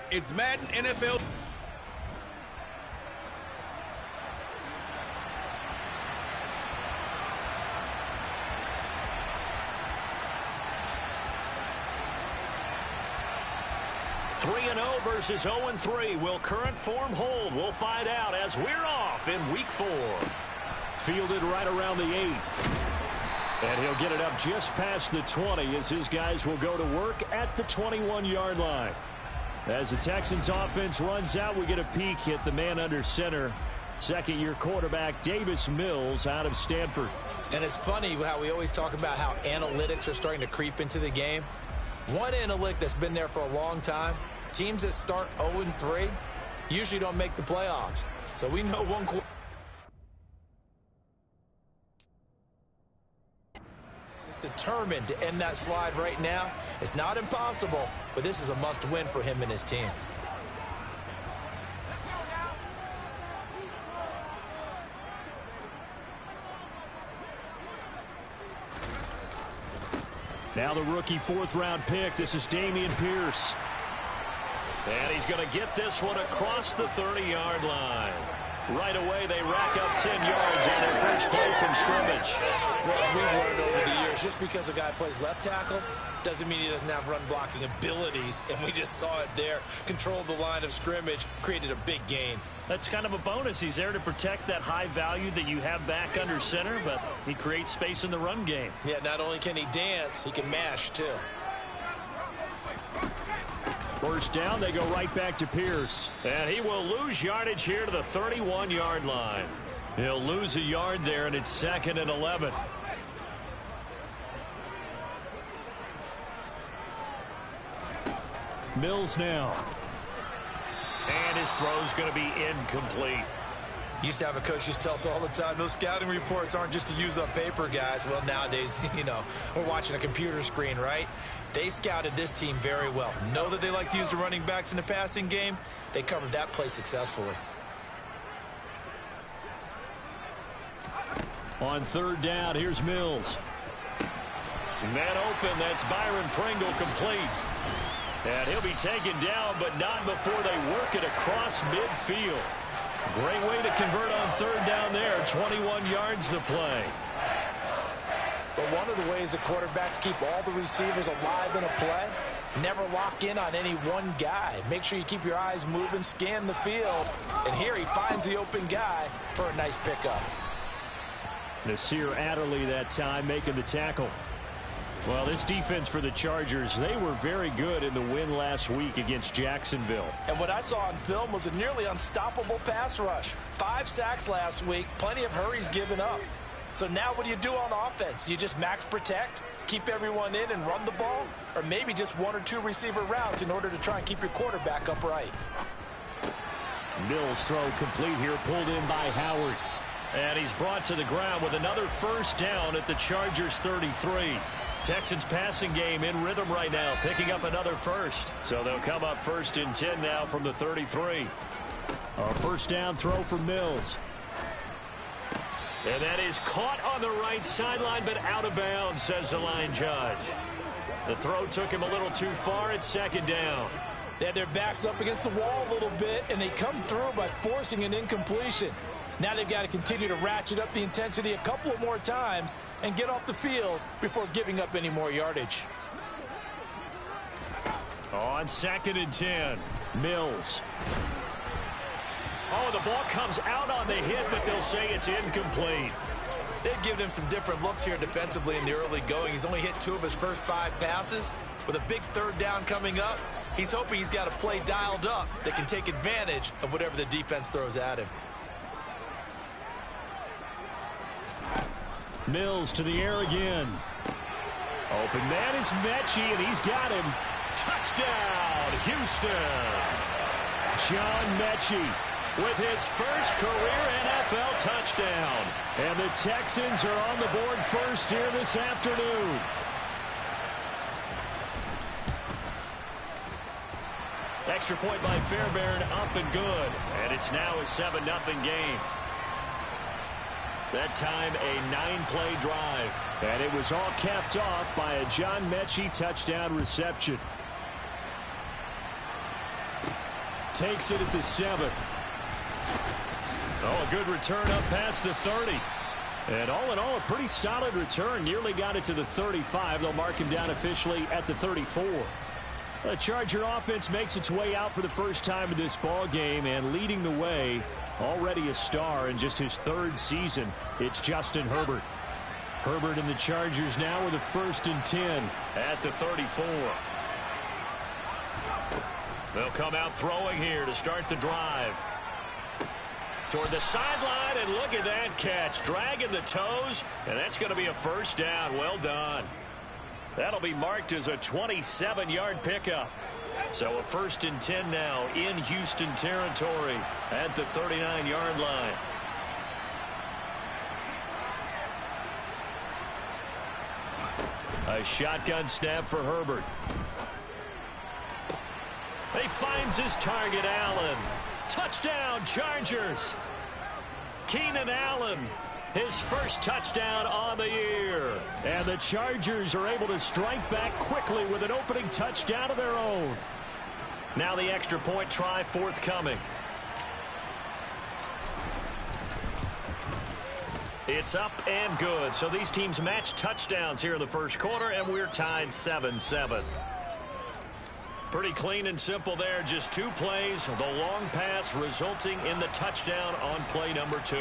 It's Madden NFL. Three 3-0 versus 0-3. Will current form hold? We'll find out as we're off in Week 4. Fielded right around the 8. And he'll get it up just past the 20 as his guys will go to work at the 21-yard line. As the Texans offense runs out, we get a peek at the man under center. Second-year quarterback Davis Mills out of Stanford. And it's funny how we always talk about how analytics are starting to creep into the game. One analytic that's been there for a long time, teams that start 0-3 usually don't make the playoffs. So we know one is determined to end that slide right now. It's not impossible, but this is a must-win for him and his team. Now the rookie fourth-round pick. This is Dameon Pierce. And he's going to get this one across the 30-yard line. Right away, they rack up 10 yards on their first play from scrimmage. Well, as we've learned over the years, just because a guy plays left tackle doesn't mean he doesn't have run-blocking abilities. And we just saw it there. Controlled the line of scrimmage, created a big gain. That's kind of a bonus. He's there to protect that high value that you have back under center, but he creates space in the run game. Yeah, not only can he dance, he can mash, too. First down, they go right back to Pierce. And he will lose yardage here to the 31-yard line. He'll lose a yard there, and it's 2nd and 11. Mills now. And his throw's going to be incomplete. Used to have a coach used to tell us all the time, those scouting reports aren't just to use up paper, guys. Well, nowadays, you know, we're watching a computer screen, right? They scouted this team very well. Know that they like to use the running backs in the passing game. They covered that play successfully. On third down, here's Mills. Man open, that's Byron Pringle complete. And he'll be taken down, but not before they work it across midfield. Great way to convert on third down there. 21 yards to play. But one of the ways the quarterbacks keep all the receivers alive in a play, never lock in on any one guy. Make sure you keep your eyes moving, scan the field. And here he finds the open guy for a nice pickup. Nasir Adderley that time making the tackle. Well, this defense for the Chargers, they were very good in the win last week against Jacksonville. And what I saw on film was a nearly unstoppable pass rush. 5 sacks last week, plenty of hurries given up. So now what do you do on offense? You just max protect, keep everyone in and run the ball? Or maybe just 1 or 2 receiver routes in order to try and keep your quarterback upright? Mills throw complete here, pulled in by Howard. And he's brought to the ground with another first down at the Chargers 33. Texans passing game in rhythm right now, picking up another first. So they'll come up 1st and 10 now from the 33. A first down throw for Mills. And that is caught on the right sideline, but out of bounds, says the line judge. The throw took him a little too far. It's 2nd down. They had their backs up against the wall a little bit, and they come through by forcing an incompletion. Now they've got to continue to ratchet up the intensity a couple of more times and get off the field before giving up any more yardage. On 2nd and 10, Mills. Oh, the ball comes out on the hit, but they'll say it's incomplete. They've given him some different looks here defensively in the early going. He's only hit 2 of his first 5 passes. With a big third down coming up, he's hoping he's got a play dialed up that can take advantage of whatever the defense throws at him. Mills to the air again. Open man is Mechie, and he's got him. Touchdown, Houston. John Mechie with his first career NFL touchdown. And the Texans are on the board first here this afternoon. Extra point by Fairbairn, up and good. And it's now a 7-0 game. That time a 9-play drive. And it was all capped off by a John Mechie touchdown reception. takes it at the 7. Oh, a good return up past the 30. And all in all, a pretty solid return. Nearly got it to the 35. They'll mark him down officially at the 34. The Charger offense makes its way out for the first time in this ball game, and leading the way, already a star in just his 3rd season, it's Justin Herbert. Herbert and the Chargers now with a 1st and 10 at the 34. They'll come out throwing here to start the drive. Toward the sideline, and look at that catch. Dragging the toes, and that's going to be a 1st down. Well done. That'll be marked as a 27-yard pickup. So a 1st and 10 now in Houston territory at the 39-yard line. A shotgun snap for Herbert. He finds his target, Allen. Touchdown, Chargers. Keenan Allen, his 1st touchdown on the year. And the Chargers are able to strike back quickly with an opening touchdown of their own. Now the extra point try forthcoming. It's up and good. So these teams match touchdowns here in the 1st quarter, and we're tied 7-7. Pretty clean and simple there. Just 2 plays. The long pass resulting in the touchdown on play number 2.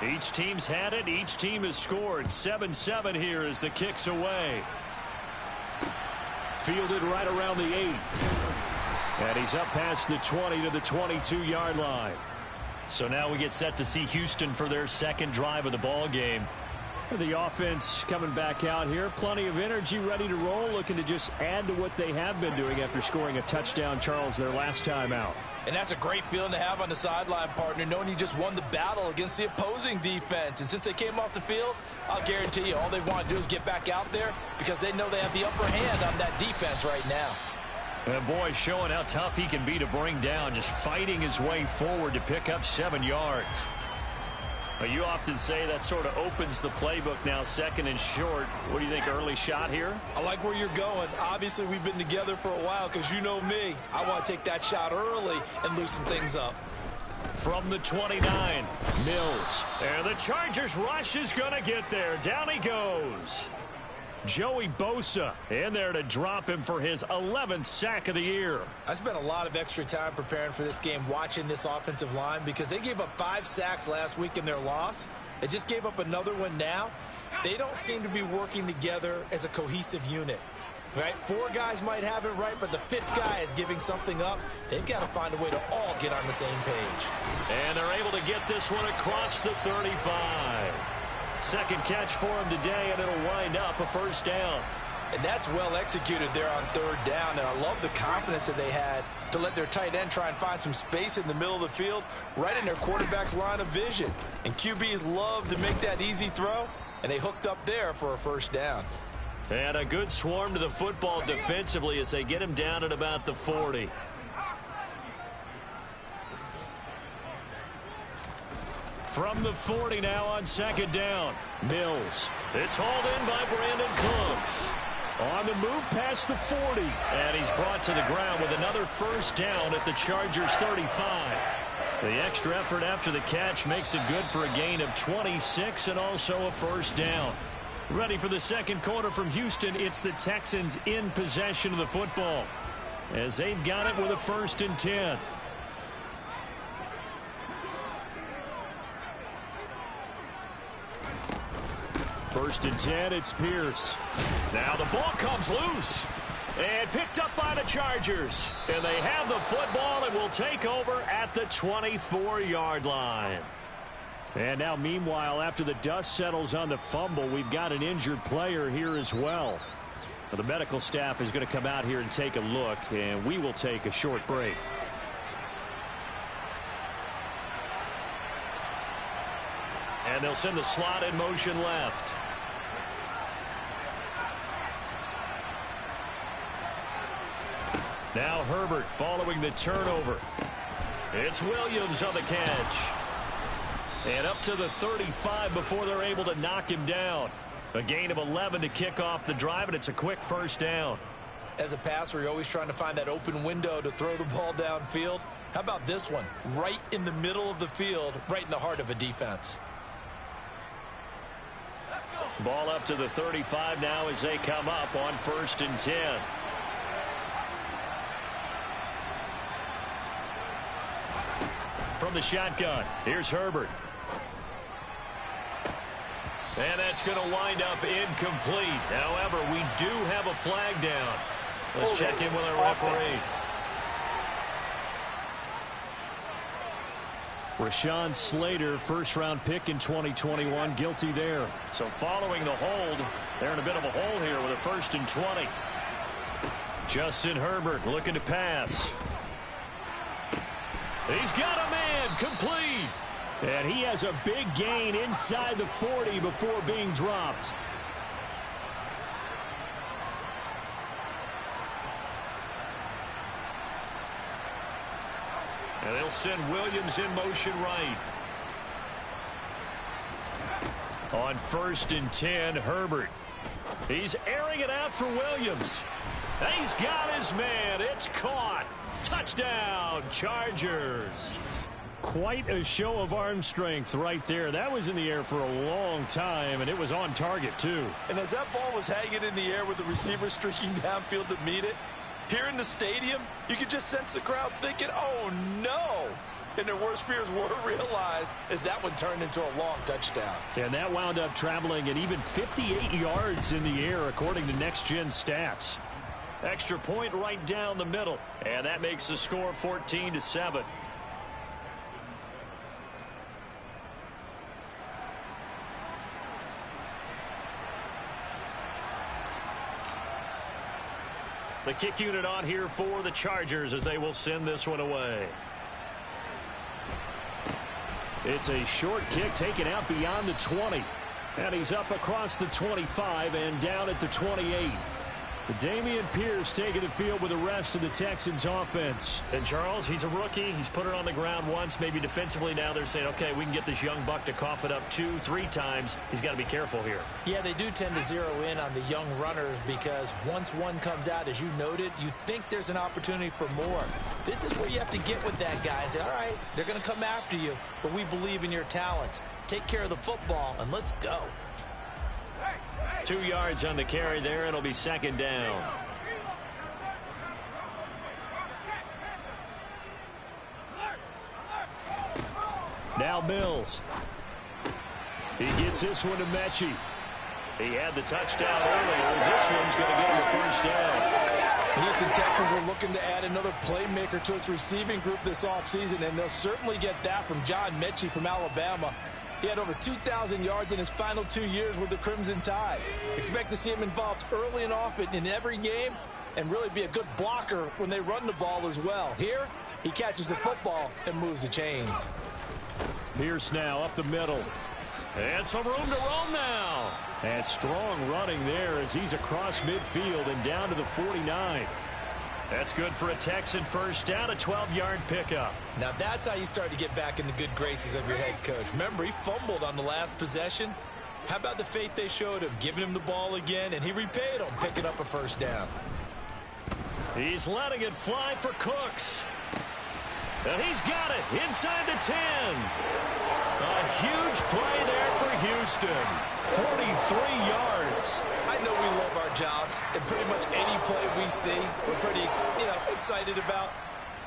Each team's had it. Each team has scored. 7-7 here as the kick's away. Fielded right around the 8. And he's up past the 20 to the 22-yard line. So now we get set to see Houston for their 2nd drive of the ball game. The offense coming back out here. Plenty of energy, ready to roll, looking to just add to what they have been doing after scoring a touchdown, Charles, their last time out. And that's a great feeling to have on the sideline, partner, knowing you just won the battle against the opposing defense. And since they came off the field, I'll guarantee you all they want to do is get back out there because they know they have the upper hand on that defense right now. And boy, showing how tough he can be to bring down, just fighting his way forward to pick up 7 yards. You often say that sort of opens the playbook now, 2nd and short. What do you think, early shot here? I like where you're going. Obviously, we've been together for a while because you know me. I want to take that shot early and loosen things up. From the 29, Mills. And the Chargers rush is going to get there. Down he goes. Joey Bosa in there to drop him for his 11th sack of the year. I spent a lot of extra time preparing for this game, watching this offensive line, because they gave up 5 sacks last week in their loss. They just gave up another one now. They don't seem to be working together as a cohesive unit. Right? 4 guys might have it right, but the 5th guy is giving something up. They've got to find a way to all get on the same page. And they're able to get this one across the 35. 2nd catch for him today, and it'll wind up a 1st down. And that's well executed there on 3rd down, and I love the confidence that they had to let their tight end try and find some space in the middle of the field, right in their quarterback's line of vision. And QBs love to make that easy throw, and they hooked up there for a 1st down. And a good swarm to the football defensively as they get him down at about the 40. From the 40 now on 2nd down. Mills. It's hauled in by Brandon Cooks. On the move past the 40. And he's brought to the ground with another 1st down at the Chargers 35. The extra effort after the catch makes it good for a gain of 26 and also a 1st down. Ready for the 2nd quarter from Houston. It's the Texans in possession of the football as they've got it with a 1st and 10. First and 10, it's Pierce. Now the ball comes loose and picked up by the Chargers. And they have the football and will take over at the 24-yard line. And now, meanwhile, after the dust settles on the fumble, we've got an injured player here as well. The medical staff is going to come out here and take a look, and we will take a short break. And they'll send the slot in motion left. Now Herbert following the turnover. It's Williams on the catch. And up to the 35 before they're able to knock him down. A gain of 11 to kick off the drive, and it's a quick 1st down. As a passer, you're always trying to find that open window to throw the ball downfield. How about this one? Right in the middle of the field, right in the heart of a defense. Ball up to the 35 now as they come up on 1st and 10. From the shotgun, here's Herbert. And that's going to wind up incomplete. However, we do have a flag down. Let's check in with our referee. Rashawn Slater, first-round pick in 2021, guilty there. So following the hold, they're in a bit of a hole here with a 1st and 20. Justin Herbert looking to pass. He's got a man, complete. And he has a big gain inside the 40 before being dropped. And they'll send Williams in motion right. On 1st and 10, Herbert. He's airing it out for Williams. He's got his man. It's caught. Touchdown, Chargers. Quite a show of arm strength right there. That was in the air for a long time, and it was on target, too. And as that ball was hanging in the air with the receiver streaking downfield to meet it, here in the stadium, you could just sense the crowd thinking, oh, no. And their worst fears were realized as that one turned into a long touchdown. And that wound up traveling at even 58 yards in the air, according to Next Gen Stats. Extra point right down the middle. And that makes the score 14-7. The kick unit on here for the Chargers as they will send this one away. It's a short kick taken out beyond the 20. And he's up across the 25 and down at the 28. Dameon Pierce taking the field with the rest of the Texans offense. And Charles, he's a rookie. He's put it on the ground once, maybe defensively. Now they're saying, okay, we can get this young buck to cough it up 2-3 times. He's got to be careful here. Yeah, they do tend to zero in on the young runners because once one comes out, as you noted, you think there's an opportunity for more. This is where you have to get with that guy and say, all right, they're going to come after you, but we believe in your talents. Take care of the football, and let's go. 2 yards on the carry there. It'll be 2nd down. Now Mills. He gets this one to Mechie. He had the touchdown earlier. This one's going to get him a 1st down. The Houston Texans are looking to add another playmaker to its receiving group this offseason, and they'll certainly get that from John Mechie from Alabama. He had over 2,000 yards in his final 2 years with the Crimson Tide. Expect to see him involved early and often in every game and really be a good blocker when they run the ball as well. Here, he catches the football and moves the chains. Pierce now up the middle. And some room to roam now. And strong running there as he's across midfield and down to the 49. That's good for a Texan 1st down, a 12-yard pickup. Now that's how you start to get back in the good graces of your head coach. Remember, he fumbled on the last possession. How about the faith they showed him, giving him the ball again, and he repaid him, picking up a 1st down. He's letting it fly for Cooks. And he's got it inside the 10. A huge play there for Houston. 43 yards. I know we love our jobs, and pretty much any play we see, we're pretty, excited about.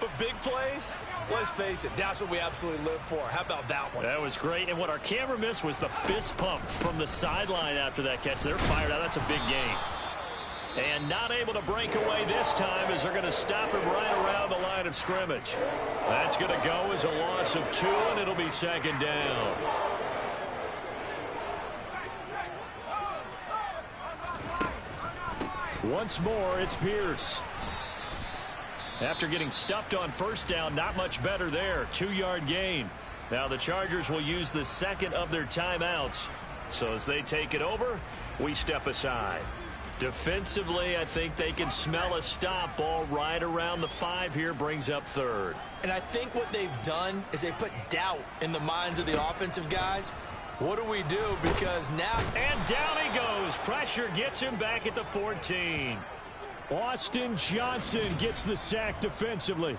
But big plays, let's face it, that's what we absolutely live for. How about that one? That was great. And what our camera missed was the fist pump from the sideline after that catch. They're fired out. That's a big gain. And not able to break away this time as they're going to stop him right around the line of scrimmage. That's going to go as a loss of 2, and it'll be 2nd down. Once more, it's Pierce. After getting stuffed on 1st down, not much better there. 2-yard gain. Now the Chargers will use the 2nd of their timeouts. So as they take it over, we step aside. Defensively, I think they can smell a stop. Ball right around the 5 here, brings up 3rd. And I think what they've done is they put doubt in the minds of the offensive guys. What do we do? Because now... And down he goes. Pressure gets him back at the 14. Austin Johnson gets the sack defensively.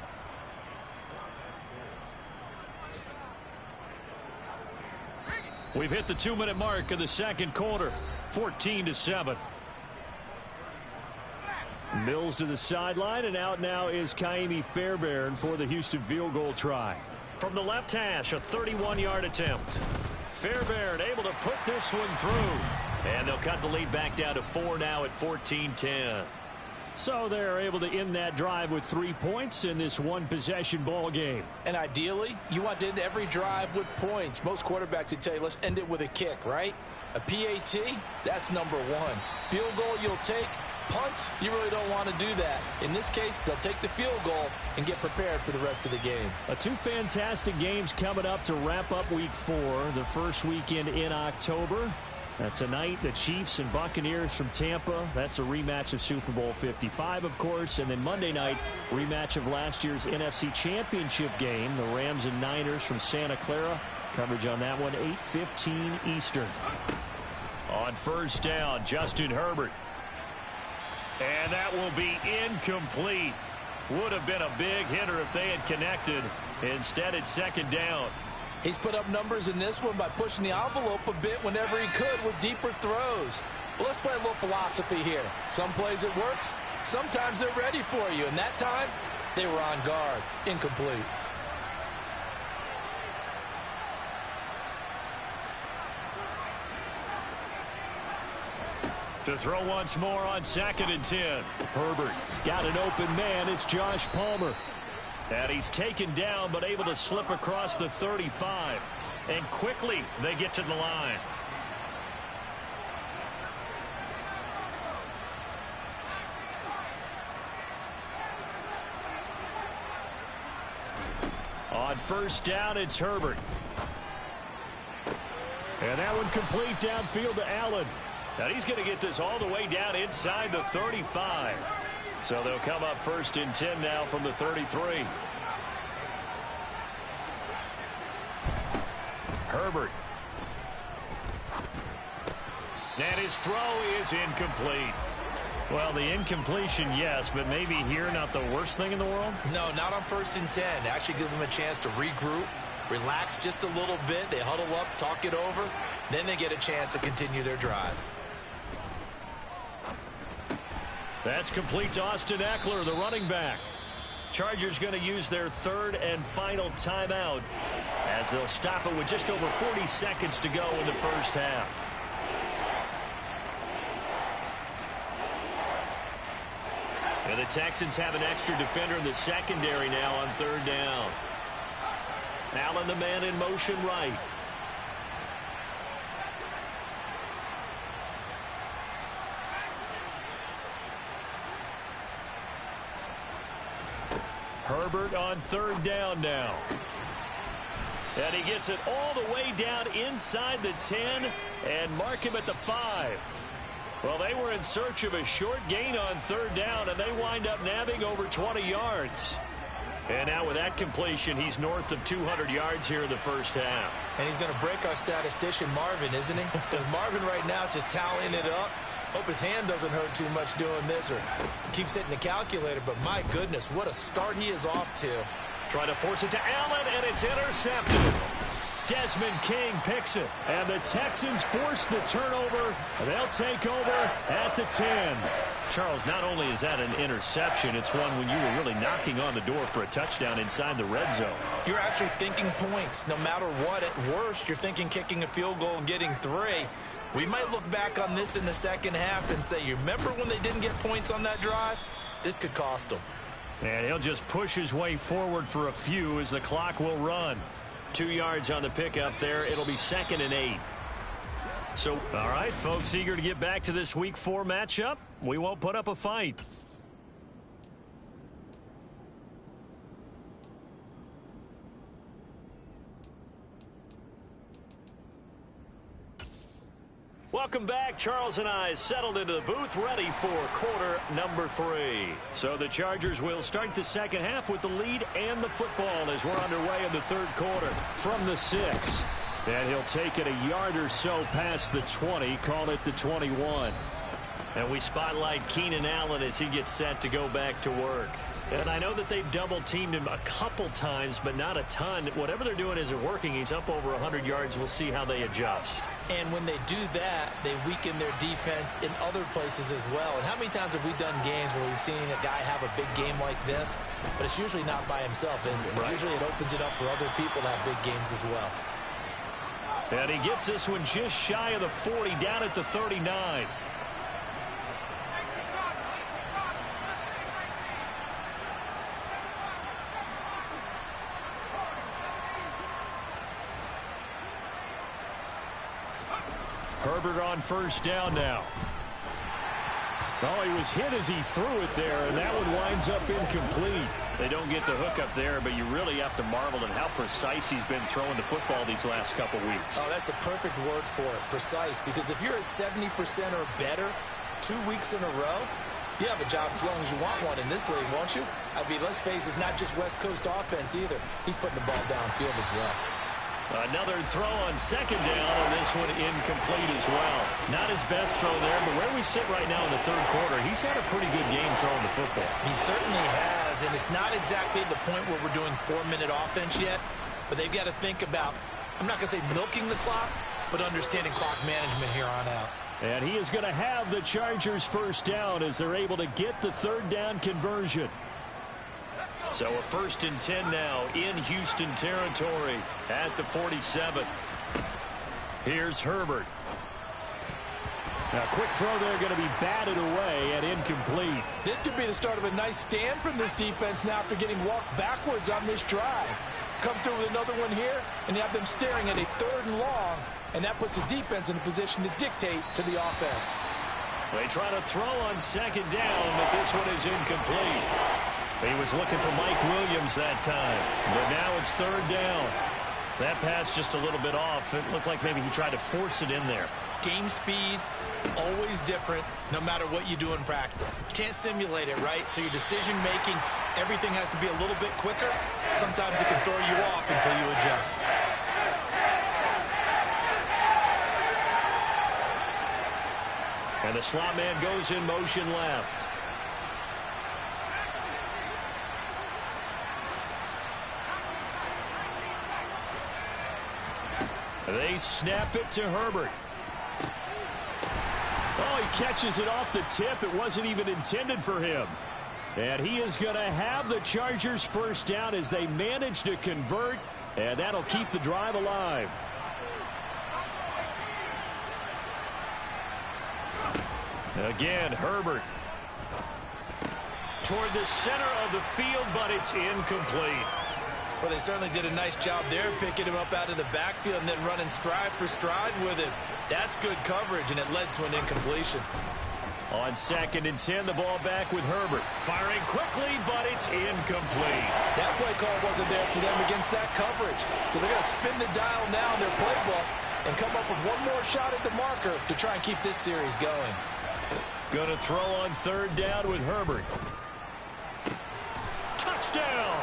We've hit the 2-minute mark of the second quarter. 14-7. Mills to the sideline, and out now is Kaimi Fairbairn for the Houston field goal try. From the left hash, a 31-yard attempt. Fairbairn able to put this one through. And they'll cut the lead back down to 4 now at 14-10. So they're able to end that drive with 3 points in this one-possession ball game. And ideally, you want to end every drive with points. Most quarterbacks would tell you, let's end it with a kick, right? A PAT, that's number 1. Field goal you'll take. Punts, you really don't want to do that. In this case, they'll take the field goal and get prepared for the rest of the game. 2 fantastic games coming up to wrap up Week 4, the first weekend in October. Tonight, the Chiefs and Buccaneers from Tampa. That's a rematch of Super Bowl 55, of course. And then Monday night, rematch of last year's NFC Championship game, the Rams and Niners from Santa Clara. Coverage on that one, 8:15 Eastern. On first down, Justin Herbert. And that will be incomplete. Would have been a big hitter if they had connected. Instead, it's second down. He's put up numbers in this one by pushing the envelope a bit whenever he could with deeper throws. But let's play a little philosophy here. Some plays it works. Sometimes they're ready for you. And that time, they were on guard. Incomplete. To throw once more on 2nd and 10. Herbert got an open man. It's Josh Palmer. And he's taken down but able to slip across the 35. And quickly they get to the line. On first down, it's Herbert. And that one complete downfield to Allen. Now he's going to get this all the way down inside the 35. So they'll come up 1st and 10 now from the 33. Herbert. And his throw is incomplete. Well, the incompletion, yes, but maybe here not the worst thing in the world? No, not on 1st and 10. Actually gives them a chance to regroup, relax just a little bit. They huddle up, talk it over. Then they get a chance to continue their drive. That's complete to Austin Eckler, the running back. Chargers going to use their 3rd and final timeout as they'll stop it with just over 40 seconds to go in the first half. And the Texans have an extra defender in the secondary now on 3rd down. Allen, the man in motion right. Herbert on 3rd down now. And he gets it all the way down inside the 10 and mark him at the 5. Well, they were in search of a short gain on 3rd down, and they wind up nabbing over 20 yards. And now with that completion, he's north of 200 yards here in the first half. And he's going to break our statistician Marvin, isn't he? Because Marvin right now is just tallying it up. Hope his hand doesn't hurt too much doing this or keeps hitting the calculator. But my goodness, what a start he is off to. Trying to force it to Allen, and it's intercepted. Desmond King picks it. And the Texans force the turnover. They'll take over at the 10. Charles, not only is that an interception, it's one when you were really knocking on the door for a touchdown inside the red zone. You're actually thinking points. No matter what, at worst, you're thinking kicking a field goal and getting 3. We might look back on this in the second half and say, you remember when they didn't get points on that drive? This could cost them. And he'll just push his way forward for a few as the clock will run. 2 yards on the pickup there. It'll be 2nd and 8. So, all right, folks, eager to get back to this Week 4 matchup. We won't put up a fight. Welcome back. Charles and I settled into the booth, ready for quarter number 3. So the Chargers will start the second half with the lead and the football as we're underway in the 3rd quarter. From the 6. And he'll take it a yard or so past the 20, call it the 21. And we spotlight Keenan Allen as he gets set to go back to work. And I know that they've double-teamed him a couple times, but not a ton. Whatever they're doing isn't working. He's up over 100 yards. We'll see how they adjust. And when they do that, they weaken their defense in other places as well. And how many times have we done games where we've seen a guy have a big game like this? But it's usually not by himself, is it? Right. Usually it opens it up for other people to have big games as well. And he gets this one just shy of the 40, down at the 39. Herbert on first down now. Oh, he was hit as he threw it there, and that one winds up incomplete. They don't get the hook up there, but you really have to marvel at how precise he's been throwing the football these last couple weeks. Oh, that's a perfect word for it, precise, because if you're at 70% or better 2 weeks in a row, you have a job as long as you want one in this league, won't you? I mean, let's face it, it's not just West Coast offense either. He's putting the ball downfield as well. Another throw on second down, and this one incomplete as well. Not his best throw there, but where we sit right now in the third quarter, he's had a pretty good game throwing the football. He certainly has, and it's not exactly at the point where we're doing 4-minute offense yet, but they've got to think about, I'm not going to say milking the clock, but understanding clock management here on out. And he is going to have the Chargers first down as they're able to get the third down conversion. So a 1st and 10 now in Houston territory at the 47. Here's Herbert. Now, quick throw there going to be batted away and incomplete. This could be the start of a nice stand from this defense now after getting walked backwards on this drive. Come through with another one here, and you have them staring at a 3rd and long, and that puts the defense in a position to dictate to the offense. They try to throw on second down, but this one is incomplete. He was looking for Mike Williams that time, but now it's 3rd down. That pass just a little bit off. It looked like maybe he tried to force it in there. Game speed, always different, no matter what you do in practice. You can't simulate it, right? So your decision-making, everything has to be a little bit quicker. Sometimes it can throw you off until you adjust. And the slot man goes in motion left. They snap it to Herbert. Oh, he catches it off the tip. It wasn't even intended for him. And he is going to have the Chargers first down as they manage to convert, and that'll keep the drive alive. Again, Herbert. Toward the center of the field, but it's incomplete. Well, they certainly did a nice job there, picking him up out of the backfield and then running stride for stride with it. That's good coverage, and it led to an incompletion. On 2nd and 10, the ball back with Herbert. Firing quickly, but it's incomplete. That play call wasn't there for them against that coverage. So they're going to spin the dial now in their playbook and come up with one more shot at the marker to try and keep this series going. Going to throw on 3rd down with Herbert. Touchdown!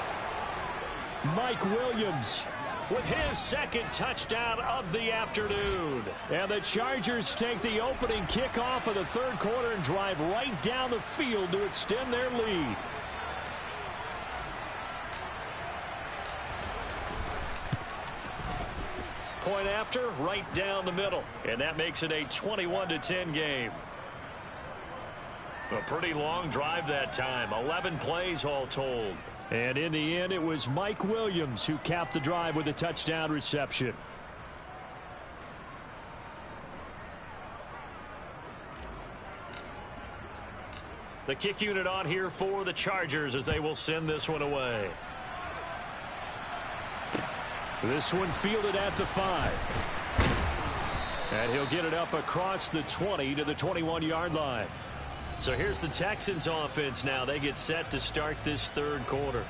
Mike Williams with his 2nd touchdown of the afternoon. And the Chargers take the opening kickoff of the 3rd quarter and drive right down the field to extend their lead. Point after, right down the middle. And that makes it a 21-10 game. A pretty long drive that time. 11 plays all told. And in the end, it was Mike Williams who capped the drive with a touchdown reception. The kick unit on here for the Chargers as they will send this one away. This one fielded at the 5. And he'll get it up across the 20 to the 21-yard line. So here's the Texans offense now. They get set to start this 3rd quarter.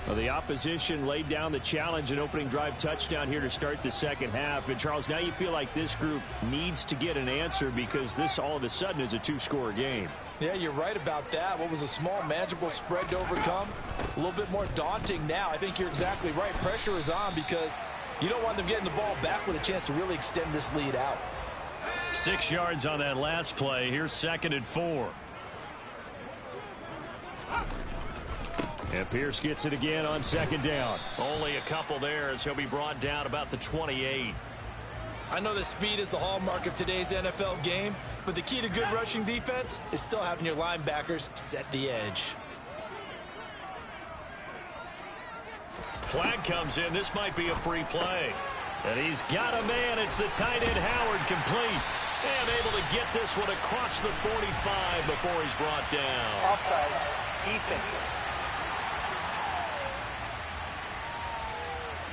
Well, the opposition laid down the challenge and opening drive touchdown here to start the 2nd half. And, Charles, now you feel like this group needs to get an answer because this all of a sudden is a 2-score game. Yeah, you're right about that. What was a small, manageable spread to overcome? A little bit more daunting now. I think you're exactly right. Pressure is on because you don't want them getting the ball back with a chance to really extend this lead out. 6 yards on that last play. Here's 2nd and 4. And Pierce gets it again on 2nd down. Only a couple there as he'll be brought down about the 28. I know that speed is the hallmark of today's NFL game, but the key to good rushing defense is still having your linebackers set the edge. Flag comes in. This might be a free play. And he's got a man. It's the tight end Howard, complete. And able to get this one across the 45 before he's brought down. Offside. Defense.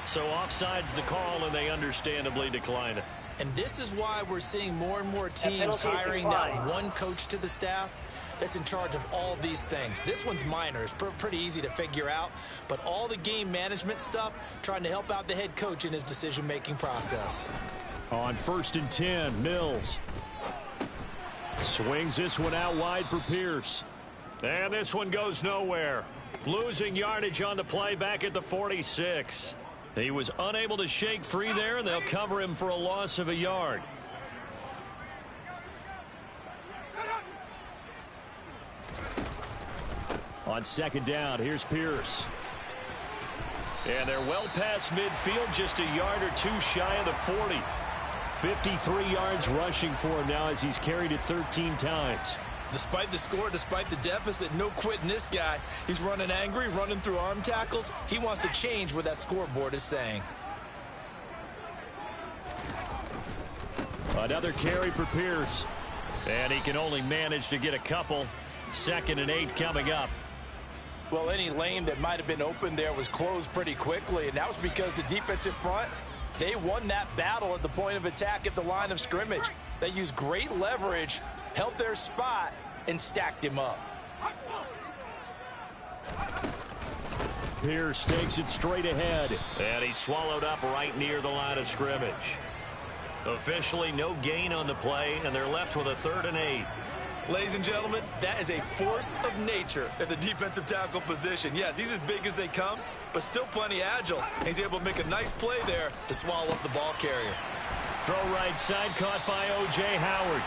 So offside's the call, and they understandably decline it. And this is why we're seeing more and more teams hiring that one coach to the staff that's in charge of all these things. This one's minor. It's pretty easy to figure out. But all the game management stuff, trying to help out the head coach in his decision-making process. On 1st and 10, Mills swings this one out wide for Pierce. And this one goes nowhere. Losing yardage on the play back at the 46. He was unable to shake free there, and they'll cover him for a loss of a yard. On 2nd down, here's Pierce. And they're well past midfield, just a yard or two shy of the 40. 53 yards rushing for him now as he's carried it 13 times. Despite the score, despite the deficit, no quitting this guy. He's running angry, running through arm tackles. He wants to change what that scoreboard is saying. Another carry for Pierce. And he can only manage to get a couple. 2nd and 8 coming up. Well, any lane that might have been open there was closed pretty quickly, and that was because the defensive front, they won that battle at the point of attack at the line of scrimmage. They used great leverage, held their spot, and stacked him up. Pierce takes it straight ahead. And he's swallowed up right near the line of scrimmage. Officially no gain on the play, and they're left with a 3rd and 8. Ladies and gentlemen, that is a force of nature at the defensive tackle position. Yes, he's as big as they come, but still plenty agile. He's able to make a nice play there to swallow up the ball carrier. Throw right side, caught by O.J. Howard.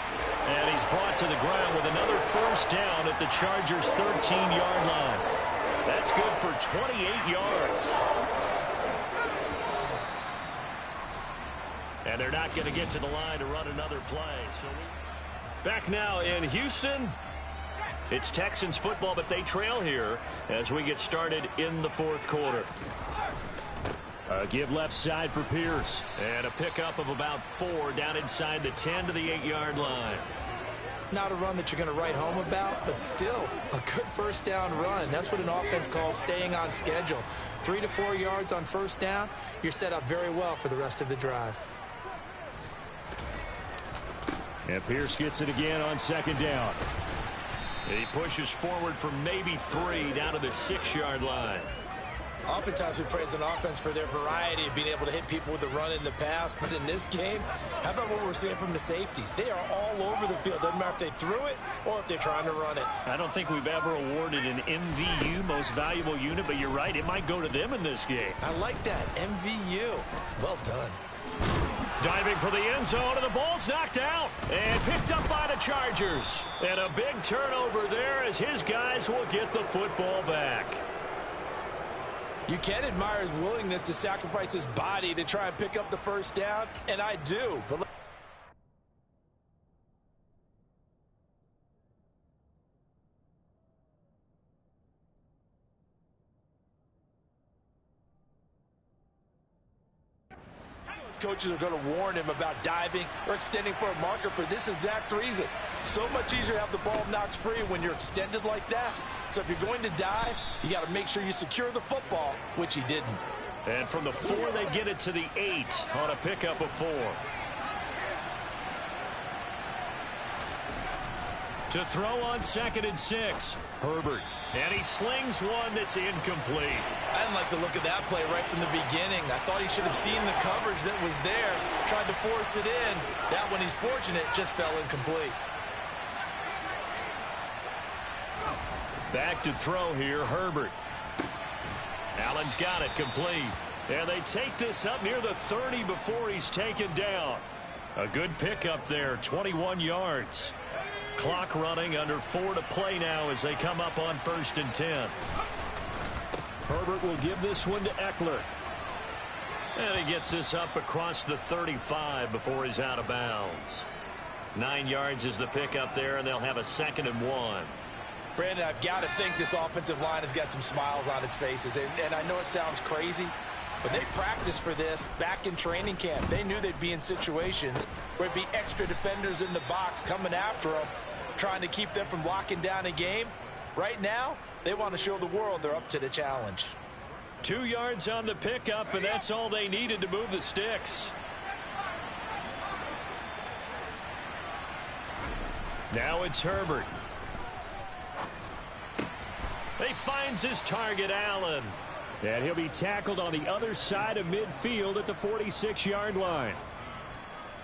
And he's brought to the ground with another 1st down at the Chargers' 13-yard line. That's good for 28 yards. And they're not going to get to the line to run another play. So back now in Houston. It's Texans football, but they trail here as we get started in the 4th quarter. A give left side for Pierce. And a pickup of about 4 down inside the 10 to the 8-yard line. Not a run that you're going to write home about, but still a good 1st down run. That's what an offense calls staying on schedule. 3 to 4 yards on 1st down. You're set up very well for the rest of the drive. And Pierce gets it again on 2nd down. He pushes forward for maybe 3 down to the 6-yard line. Oftentimes we praise an offense for their variety of being able to hit people with the run in the past. But in this game, how about what we're seeing from the safeties? They are all over the field. Doesn't matter if they threw it or if they're trying to run it. I don't think we've ever awarded an MVU, most valuable unit, but you're right. It might go to them in this game. I like that. MVU. Well done. Diving for the end zone, and the ball's knocked out and picked up by the Chargers. And a big turnover there as his guys will get the football back. You can admire his willingness to sacrifice his body to try and pick up the 1st down, and I do. But coaches are going to warn him about diving or extending for a marker for this exact reason. So much easier to have the ball knocked free when you're extended like that. So if you're going to dive, you got to make sure you secure the football, which he didn't. And from the 4, they get it to the 8 on a pickup of 4. To throw on 2nd and 6, Herbert. And he slings one that's incomplete. I didn't like the look of that play right from the beginning. I thought he should have seen the coverage that was there, tried to force it in. That one, he's fortunate, just fell incomplete. Back to throw here, Herbert. Allen's got it complete. And they take this up near the 30 before he's taken down. A good pickup there, 21 yards. Clock running, under 4 to play now as they come up on 1st and 10. Herbert will give this one to Eckler. And he gets this up across the 35 before he's out of bounds. 9 yards is the pickup there, and they'll have a 2nd and 1. Brandon, I've got to think this offensive line has got some smiles on its faces. And I know it sounds crazy, but they practiced for this back in training camp. They knew they'd be in situations where it'd be extra defenders in the box coming after them, trying to keep them from locking down a game. Right now, they want to show the world they're up to the challenge. 2 yards on the pickup, and that's all they needed to move the sticks. Now it's Herbert. He finds his target, Allen. And he'll be tackled on the other side of midfield at the 46-yard line.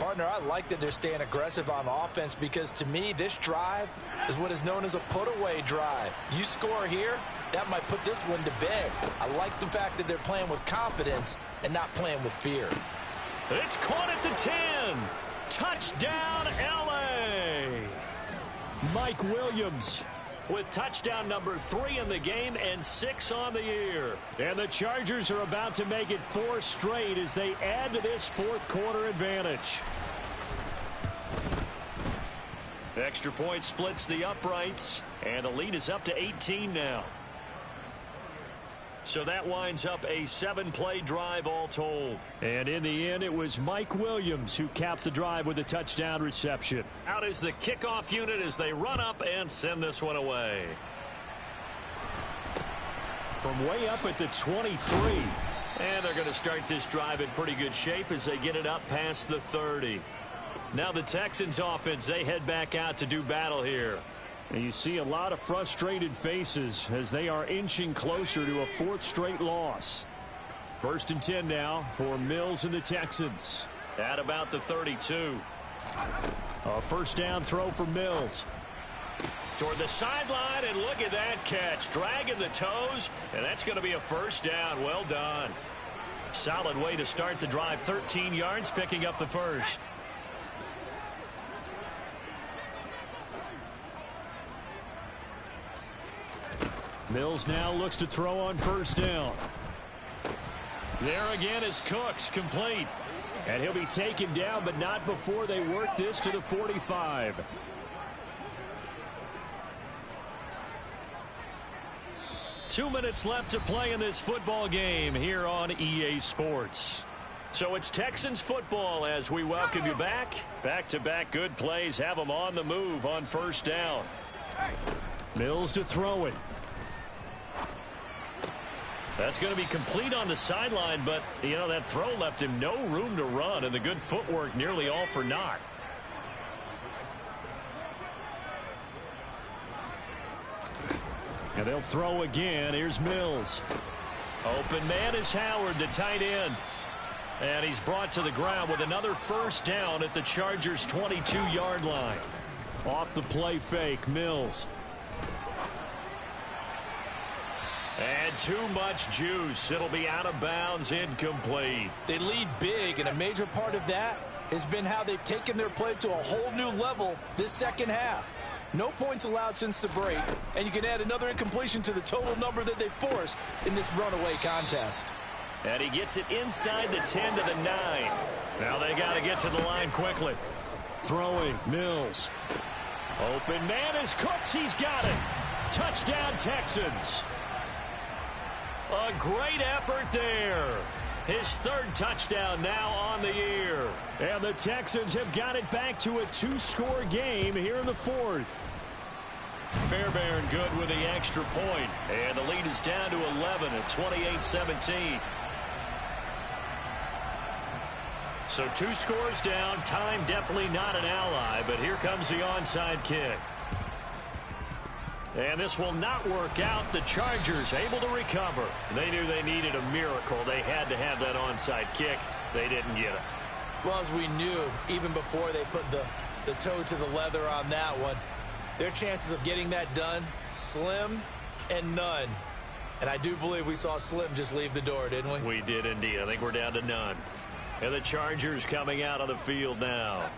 Partner, I like that they're staying aggressive on offense because, to me, this drive is what is known as a put-away drive. You score here, that might put this one to bed. I like the fact that they're playing with confidence and not playing with fear. It's caught at the 10. Touchdown, L.A. Mike Williams with touchdown number 3 in the game and 6 on the year. And the Chargers are about to make it 4 straight as they add to this 4th quarter advantage. The extra point splits the uprights, and the lead is up to 18 now. So that winds up a 7-play drive all told. And in the end, it was Mike Williams who capped the drive with a touchdown reception. Out is the kickoff unit as they run up and send this one away. From way up at the 23. And they're going to start this drive in pretty good shape as they get it up past the 30. Now the Texans offense, they head back out to do battle here. And you see a lot of frustrated faces as they are inching closer to a 4th straight loss. 1st and 10 now for Mills and the Texans. At about the 32. A 1st down throw for Mills. Toward the sideline, and look at that catch. Dragging the toes, and that's going to be a 1st down. Well done. Solid way to start the drive. 13 yards, picking up the 1st. Mills now looks to throw on 1st down. There again is Cooks, complete. And he'll be taken down, but not before they work this to the 45. Two minutes left to play in this football game here on EA Sports. So it's Texans football as we welcome you back. Back-to-back good plays have them on the move on 1st down. Mills to throw it. That's going to be complete on the sideline, but, you know, that throw left him no room to run, and the good footwork nearly all for naught. And they'll throw again. Here's Mills. Open man is Howard, the tight end. And he's brought to the ground with another 1st down at the Chargers' 22-yard line. Off the play fake, Mills. And too much juice. It'll be out of bounds, incomplete. They lead big, and a major part of that has been how they've taken their play to a whole new level this 2nd half. No points allowed since the break, and you can add another incompletion to the total number that they forced in this runaway contest. And he gets it inside the 10 to the 9. Now they got to get to the line quickly. Throwing, Mills. Open man is Cooks. He's got it. Touchdown, Texans. A great effort there. His 3rd touchdown now on the year. And the Texans have got it back to a 2-score game here in the 4th. Fairbairn good with the extra point. And the lead is down to 11 at 28-17. So 2 scores down. Time definitely not an ally, but here comes the onside kick. And this will not work out. The Chargers able to recover. They knew they needed a miracle. They had to have that onside kick. They didn't get it. Well, as we knew, even before they put the toe to the leather on that one, their chances of getting that done, slim and none. And I do believe we saw slim just leave the door, didn't we? We did indeed. I think we're down to none. And the Chargers coming out on the field now.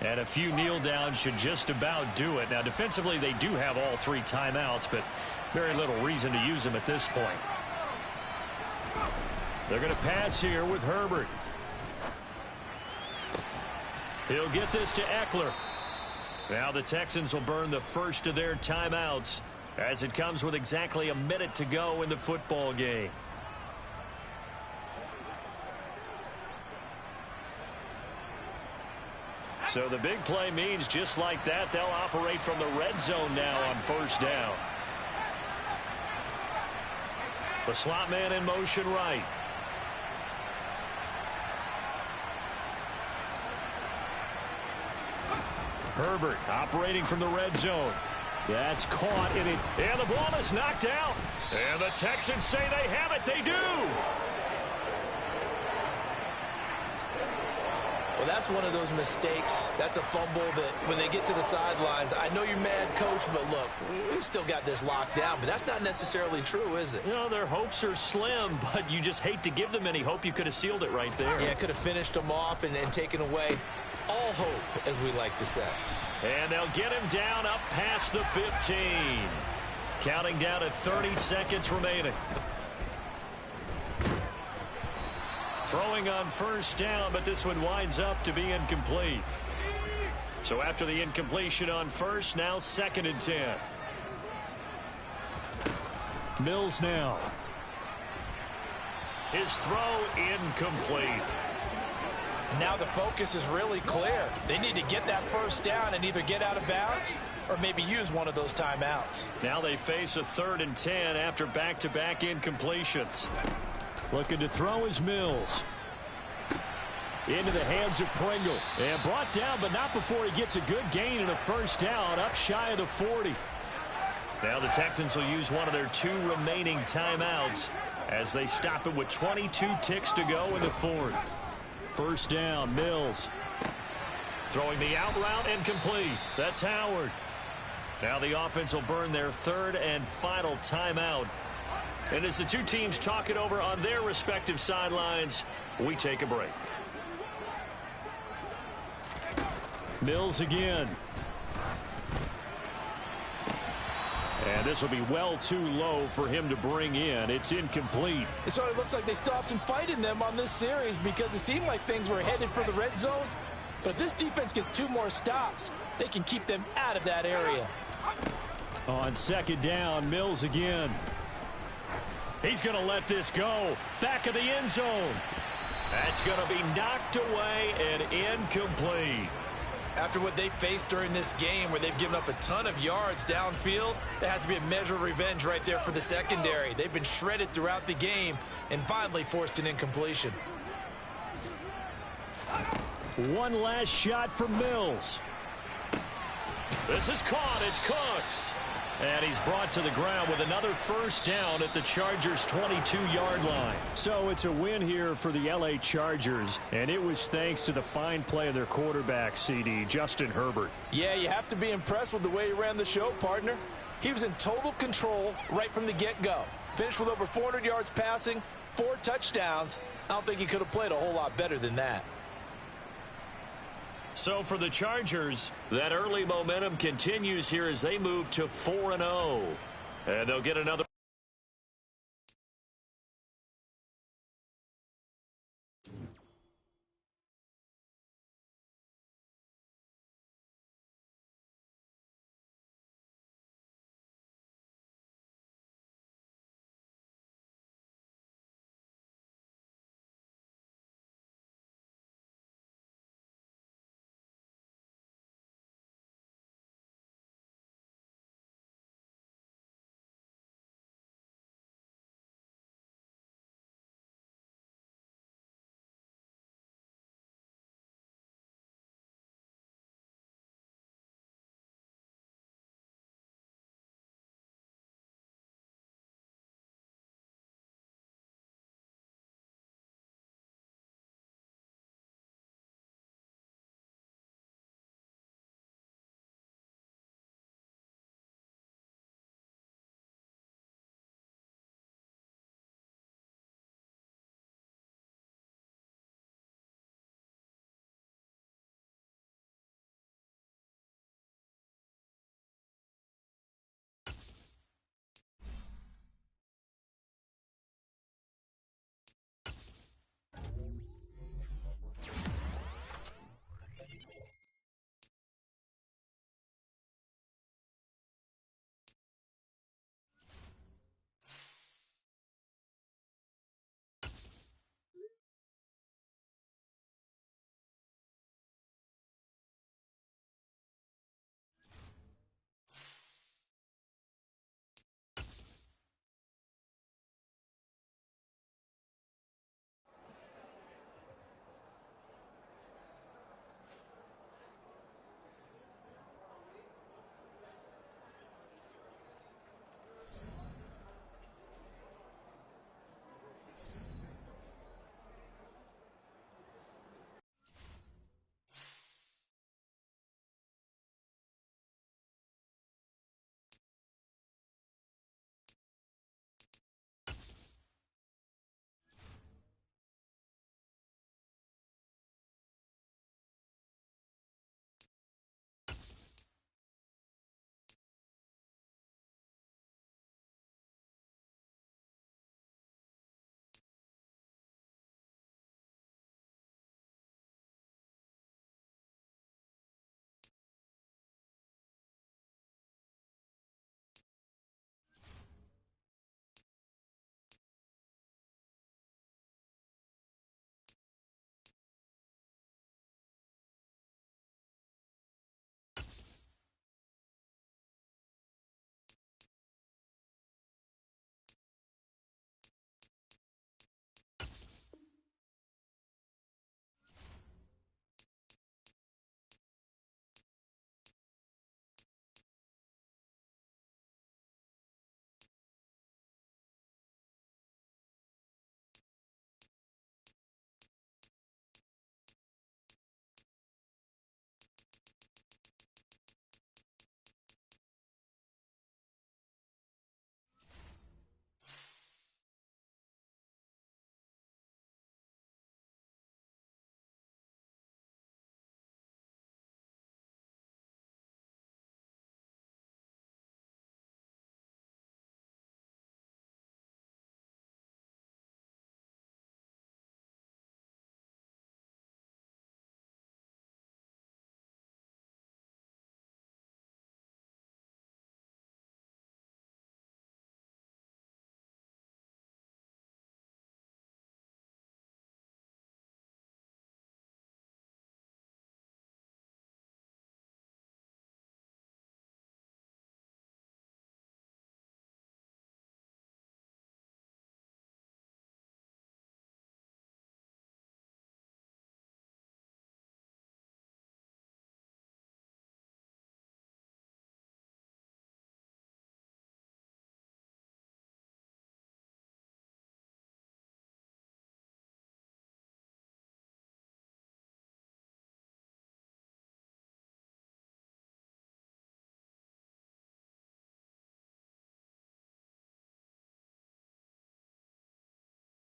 And a few kneel downs should just about do it. Now, defensively, they do have all 3 timeouts, but very little reason to use them at this point. They're going to pass here with Herbert. He'll get this to Eckler. Now the Texans will burn the first of their timeouts as it comes with exactly a minute to go in the football game. So the big play means just like that, they'll operate from the red zone now on first down. The slot man in motion right. Herbert operating from the red zone. That's caught in it. And the ball is knocked out. And the Texans say they have it. They do. Well, that's one of those mistakes. That's a fumble that when they get to the sidelines, I know you're mad, coach, but look, we still got this locked down. But that's not necessarily true, is it? You know, their hopes are slim, but you just hate to give them any hope. You could have sealed it right there. Yeah, could have finished them off and taken away all hope, as we like to say. And they'll get him down up past the 15. Counting down at 30 seconds remaining. Throwing on first down, but this one winds up to be incomplete. So after the incompletion on first, now 2nd and 10. Mills now. His throw incomplete. Now the focus is really clear. They need to get that first down and either get out of bounds or maybe use one of those timeouts. Now they face a 3rd and 10 after back-to-back incompletions. Looking to throw is Mills. Into the hands of Pringle. And brought down, but not before he gets a good gain and a first down up shy of the 40. Now the Texans will use one of their 2 remaining timeouts as they stop it with 22 ticks to go in the 4th. First down, Mills. Throwing the out route incomplete. That's Howard. Now the offense will burn their 3rd and final timeout. And as the 2 teams talk it over on their respective sidelines, we take a break. Mills again. And this will be well too low for him to bring in. It's incomplete. It sort of looks like they still have some fight in them on this series because it seemed like things were headed for the red zone. But if this defense gets 2 more stops, they can keep them out of that area. On 2nd down, Mills again. He's going to let this go. Back of the end zone. That's going to be knocked away and incomplete. After what they faced during this game where they've given up a ton of yards downfield, there has to be a measure of revenge right there for the secondary. They've been shredded throughout the game and finally forced an incompletion. One last shot from Mills. This is caught. It's Cooks. And he's brought to the ground with another first down at the Chargers' 22-yard line. So it's a win here for the L.A. Chargers, and it was thanks to the fine play of their quarterback, CD, Justin Herbert. Yeah, you have to be impressed with the way he ran the show, partner. He was in total control right from the get-go. Finished with over 400 yards passing, 4 touchdowns. I don't think he could have played a whole lot better than that. So for the Chargers, that early momentum continues here as they move to 4-0. And they'll get another